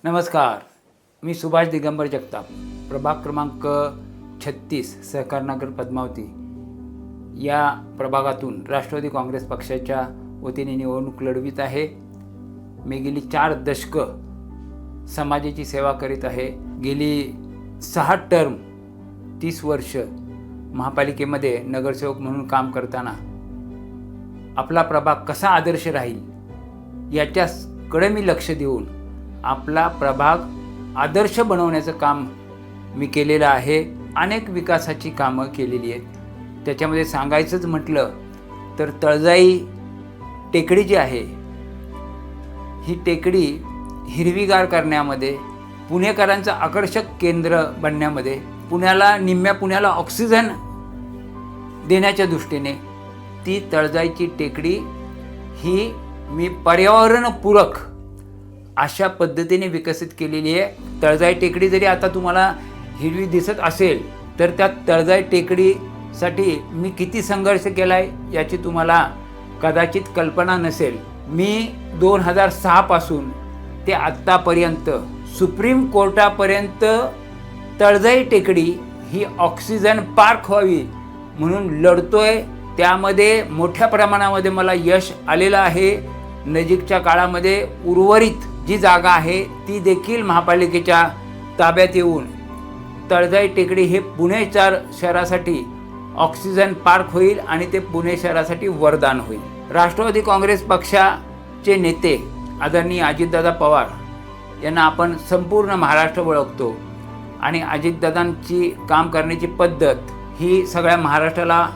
नमस्कार, मी सुभाष दिगंबर जगताप, प्रभाग क्रमांक 36 सहकारनगर पद्मावती या प्रभागातून राष्ट्रवादी काँग्रेस पक्षाच्या वतीने निवडणूक लढवित आहे। मी गेली 4 दशकं समाजाची सेवा करीत आहे। गेली 6 टर्म 30 वर्ष महापालिकेमध्ये नगरसेवक म्हणून काम करताना आपला प्रभाग कसा आदर्श राहील याच्याकडे मी लक्ष देऊन आपला प्रभाग आदर्श बनवण्याचं काम मी केलेलं आहे। अनेक विकासाची कामं केलेली आहेत। त्याच्यामध्ये सांगायचंच म्हटलं तर तळजाई टेकडी जी आहे ही टेकडी हिरवीगार करण्यामध्ये, पुणेकरांचं आकर्षक केंद्र बनण्यामध्ये, निम्म्या पुण्याला ऑक्सिजन देण्याच्या दृष्टीने ती तळजाईची टेकडी ही मी पर्यावरणपूरक अशा पद्धतीने विकसित केलेली आहे। तळजाई टेकडी जरी आता तुम्हाला हिरवी दिसत असेल तर त्या तळजाई टेकडीसाठी मी किती संघर्ष केला आहे याची तुम्हाला कदाचित कल्पना नसेल। मी 2006 पासून ते आत्तापर्यंत सुप्रीम कोर्टापर्यंत तळजाई टेकडी ही ऑक्सिजन पार्क व्हावी म्हणून लढतोय। त्यामध्ये मोठ्या प्रमाणामध्ये मला यश आलेलं आहे। नजीकच्या काळामध्ये उर्वरित जी जागा आहे ती देखील महापालिकेच्या ताब्यात येऊन तळजाई टेकडी हे पुणे शहरासाठी ऑक्सिजन पार्क होईल आणि ते पुणे शहरासाठी वरदान होईल। राष्ट्रवादी काँग्रेस पक्षाचे नेते आदरणीय अजितदादा पवार यांना आपण संपूर्ण महाराष्ट्र ओळखतो आणि अजितदादांची काम करण्याची पद्धत ही सगळ्या महाराष्ट्राला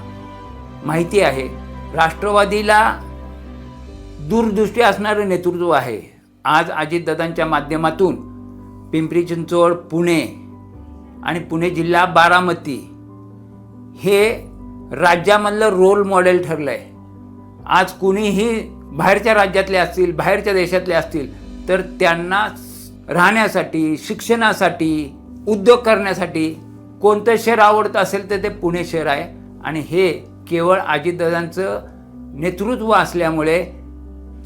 माहिती आहे। राष्ट्रवादीला दूरदृष्टी असणारं नेतृत्व आहे। आज अजितदादांच्या माध्यमातून पिंपरी चिंचवड, पुणे आणि पुणे जिल्हा बारामती हे राज्यामधलं रोल मॉडेल ठरलं आहे। आज कुणीही बाहेरच्या राज्यातले असतील, बाहेरच्या देशातले असतील तर त्यांना राहण्यासाठी, शिक्षणासाठी, उद्योग करण्यासाठी कोणतं शहर आवडतं असेल तर ते पुणे शहर आहे आणि हे केवळ अजितदादांचं नेतृत्व असल्यामुळे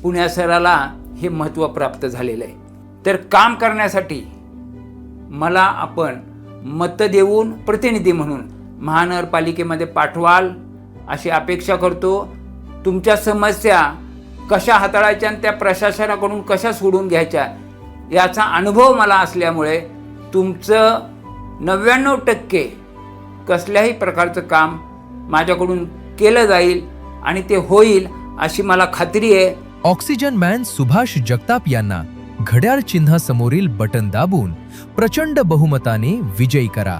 पुणे शहराला हे महत्त्व प्राप्त झालेलं आहे। तर काम करण्यासाठी मला आपण मत देऊन प्रतिनिधी म्हणून महानगरपालिकेमध्ये पाठवाल अशी अपेक्षा करतो। तुमच्या समस्या कशा हाताळायच्या आणि त्या प्रशासनाकडून कशा सोडून घ्यायच्या याचा अनुभव मला असल्यामुळे तुमचं 99% कसल्याही प्रकारचं काम माझ्याकडून केलं जाईल आणि ते होईल अशी मला खात्री आहे। ऑक्सिजन मॅन सुभाष जगताप यांना घड्याळ चिन्हासमोरील बटन दाबून प्रचंड बहुमताने विजयी करा।